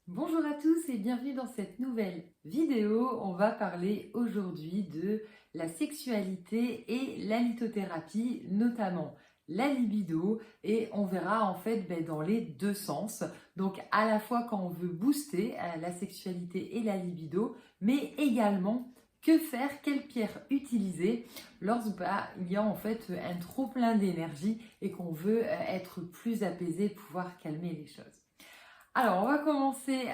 Bonjour à tous et bienvenue dans cette nouvelle vidéo. On va parler aujourd'hui de la sexualité et la lithothérapie, notamment la libido, et on verra en fait dans les deux sens. Donc à la fois quand on veut booster la sexualité et la libido, mais également que faire, quelle pierre utiliser lorsqu'il y a en fait un trop plein d'énergie et qu'on veut être plus apaisé, pouvoir calmer les choses. Alors, on va commencer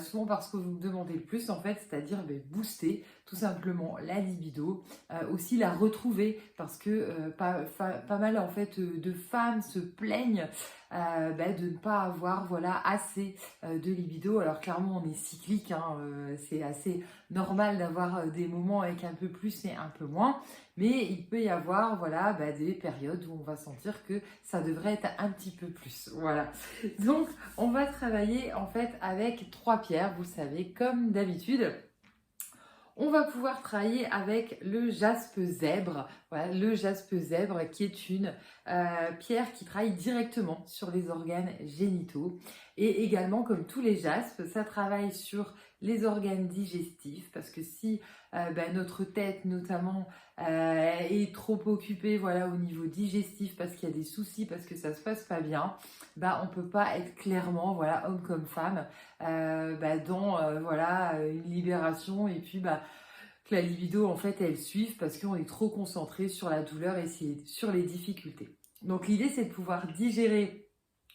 souvent par ce que vous me demandez le plus, en fait, c'est-à-dire booster tout simplement la libido, aussi la retrouver, parce que pas mal en fait de femmes se plaignent de ne pas avoir voilà assez de libido. Alors clairement, on est cyclique, hein, c'est assez normal d'avoir des moments avec un peu plus et un peu moins, mais il peut y avoir voilà des périodes où on va sentir que ça devrait être un petit peu plus. Voilà. Donc, on va travailler en fait avec trois pierres, vous le savez, comme d'habitude. On va pouvoir travailler avec le jaspe zèbre. Voilà, le jaspe zèbre qui est une pierre qui travaille directement sur les organes génitaux. Et également, comme tous les jaspes, ça travaille sur les organes digestifs parce que si notre tête notamment est trop occupée voilà, au niveau digestif parce qu'il y a des soucis, parce que ça se passe pas bien, on ne peut pas être clairement, voilà, homme comme femme, dans voilà, une libération et puis que la libido en fait elle suive parce qu'on est trop concentré sur la douleur et sur les difficultés. Donc l'idée c'est de pouvoir digérer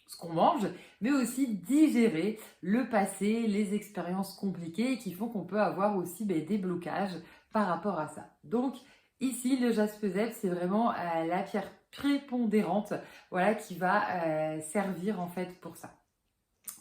ce qu'on mange, mais aussi digérer le passé, les expériences compliquées qui font qu'on peut avoir aussi des blocages par rapport à ça. Donc ici le jaspe zèbre c'est vraiment la pierre prépondérante voilà, qui va servir en fait pour ça.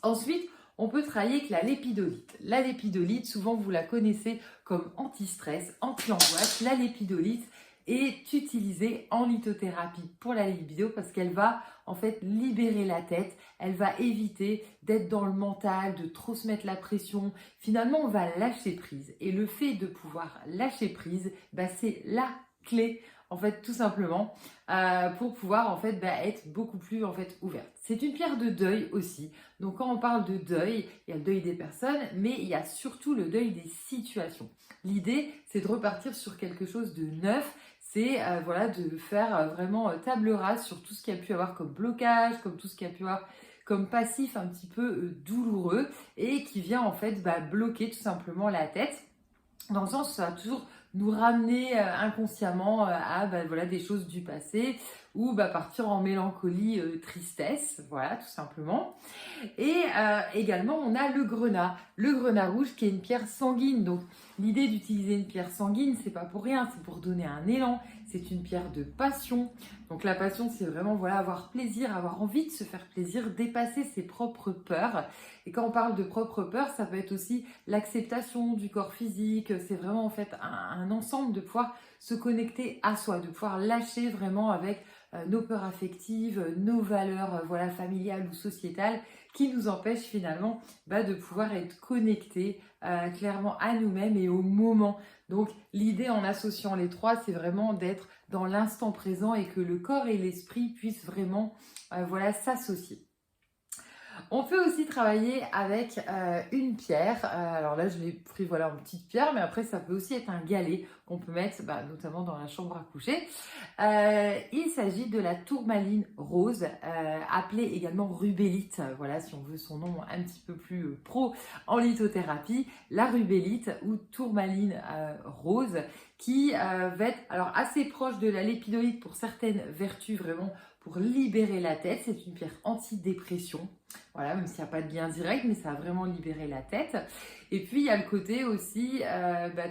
Ensuite, on peut travailler avec la lépidolite. La lépidolite, souvent vous la connaissez comme anti-stress, anti-angoisse. La lépidolite est utilisée en lithothérapie pour la libido parce qu'elle va en fait libérer la tête, elle va éviter d'être dans le mental, de trop se mettre la pression. Finalement, on va lâcher prise. Et le fait de pouvoir lâcher prise, c'est la clé en fait tout simplement pour pouvoir en fait être beaucoup plus en fait ouverte. C'est une pierre de deuil aussi. Donc quand on parle de deuil, il y a le deuil des personnes, mais il y a surtout le deuil des situations. L'idée, c'est de repartir sur quelque chose de neuf, c'est voilà, de faire vraiment table rase sur tout ce qu'il y a pu avoir comme blocage, comme tout ce qu'il y a pu avoir comme passif un petit peu douloureux et qui vient en fait bloquer tout simplement la tête. Dans le sens où ça va toujours nous ramener inconsciemment à voilà, des choses du passé ou partir en mélancolie, tristesse, voilà, tout simplement. Et également, on a le grenat rouge qui est une pierre sanguine. Donc, l'idée d'utiliser une pierre sanguine, c'est pas pour rien, c'est pour donner un élan. C'est une pierre de passion. Donc, la passion, c'est vraiment voilà, avoir plaisir, avoir envie de se faire plaisir, dépasser ses propres peurs. Et quand on parle de propres peurs, ça peut être aussi l'acceptation du corps physique. C'est vraiment en fait un ensemble de pouvoir se connecter à soi, de pouvoir lâcher vraiment avec nos peurs affectives, nos valeurs voilà, familiales ou sociétales qui nous empêchent finalement de pouvoir être connectés clairement à nous-mêmes et au moment. Donc l'idée en associant les trois, c'est vraiment d'être dans l'instant présent et que le corps et l'esprit puissent vraiment voilà, s'associer. On peut aussi travailler avec une pierre. Alors là, je l'ai pris voilà une petite pierre, mais après ça peut aussi être un galet qu'on peut mettre notamment dans la chambre à coucher. Il s'agit de la tourmaline rose, appelée également rubellite. Voilà, si on veut son nom un petit peu plus pro en lithothérapie, la rubellite ou tourmaline rose, qui va être alors assez proche de la lépidolite pour certaines vertus vraiment pour libérer la tête. C'est une pierre antidépression. Voilà, même s'il n'y a pas de lien direct, mais ça a vraiment libéré la tête. Et puis, il y a le côté aussi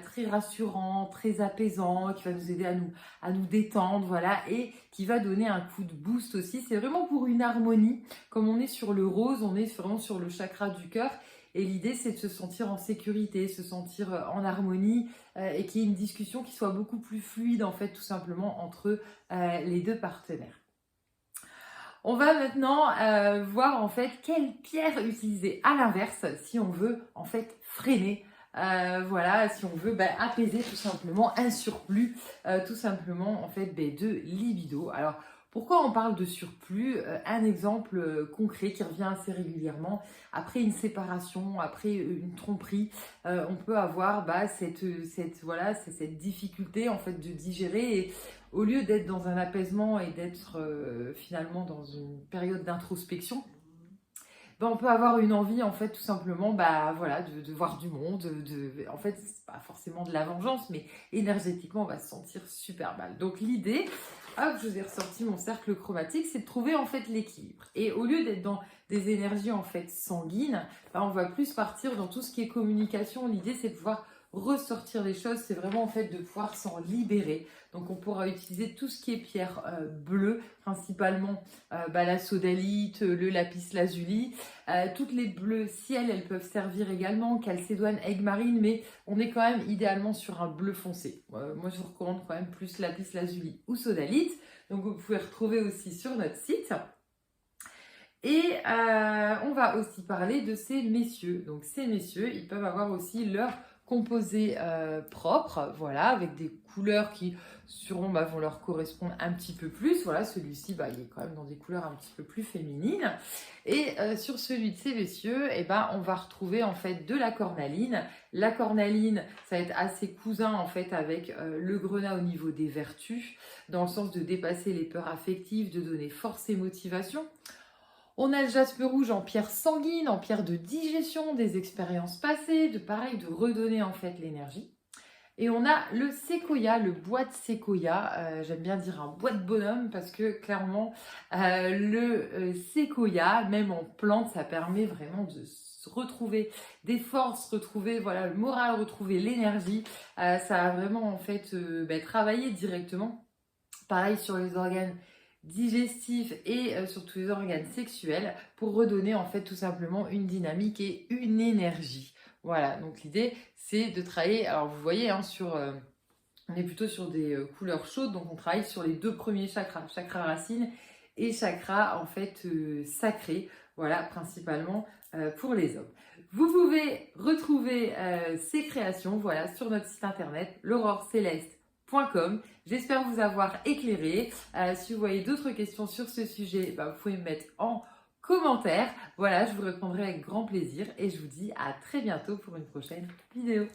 très rassurant, très apaisant, qui va nous aider à nous détendre, voilà, et qui va donner un coup de boost aussi. C'est vraiment pour une harmonie. Comme on est sur le rose, on est vraiment sur le chakra du cœur. Et l'idée, c'est de se sentir en sécurité, se sentir en harmonie et qu'il y ait une discussion qui soit beaucoup plus fluide, en fait, tout simplement, entre les deux partenaires. On va maintenant voir en fait quelle pierre utiliser à l'inverse si on veut en fait freiner, voilà, si on veut apaiser tout simplement un surplus, tout simplement en fait de libido. Alors Pourquoi on parle de surplus? Un exemple concret qui revient assez régulièrement, après une séparation, après une tromperie, on peut avoir cette difficulté en fait de digérer et au lieu d'être dans un apaisement et d'être finalement dans une période d'introspection, on peut avoir une envie en fait tout simplement de voir du monde, en fait c'est pas forcément de la vengeance mais énergétiquement on va se sentir super mal. Donc l'idée, hop, je vous ai ressorti mon cercle chromatique, c'est de trouver en fait l'équilibre. Et au lieu d'être dans des énergies en fait sanguines, on va plus partir dans tout ce qui est communication. L'idée c'est de pouvoir ressortir les choses, c'est vraiment en fait de pouvoir s'en libérer. Donc on pourra utiliser tout ce qui est pierre bleue, principalement la sodalite, le lapis lazuli. Toutes les bleues ciel, elles peuvent servir également, calcédoine, aigue marine, mais on est quand même idéalement sur un bleu foncé. Moi je vous recommande quand même plus lapis lazuli ou sodalite. Donc vous pouvez retrouver aussi sur notre site. Et on va aussi parler de ces messieurs. Donc ces messieurs, ils peuvent avoir aussi leur composé propre, voilà, avec des couleurs qui sûrement vont leur correspondre un petit peu plus. Voilà, celui-ci, il est quand même dans des couleurs un petit peu plus féminines. Et sur celui de ces messieurs, on va retrouver en fait de la cornaline. La cornaline, ça va être assez cousin en fait avec le grenat au niveau des vertus, dans le sens de dépasser les peurs affectives, de donner force et motivation. On a le jaspe rouge en pierre sanguine, en pierre de digestion des expériences passées, de redonner en fait l'énergie. Et on a le séquoia, le bois de séquoia, j'aime bien dire un bois de bonhomme parce que clairement le séquoia, même en plante, ça permet vraiment de se retrouver des forces, retrouver le moral, retrouver l'énergie. Ça va vraiment en fait travailler directement. Pareil sur les organes digestif et sur tous les organes sexuels pour redonner en fait tout simplement une dynamique et une énergie. Voilà, donc l'idée c'est de travailler, alors vous voyez on est plutôt sur des couleurs chaudes, donc on travaille sur les deux premiers chakras, chakra racine et chakra en fait sacré, voilà, principalement pour les hommes. Vous pouvez retrouver ces créations, voilà, sur notre site internet l'aurore-céleste.com. J'espère vous avoir éclairé. Si vous voyez d'autres questions sur ce sujet, vous pouvez me mettre en commentaire. Voilà, je vous répondrai avec grand plaisir et je vous dis à très bientôt pour une prochaine vidéo.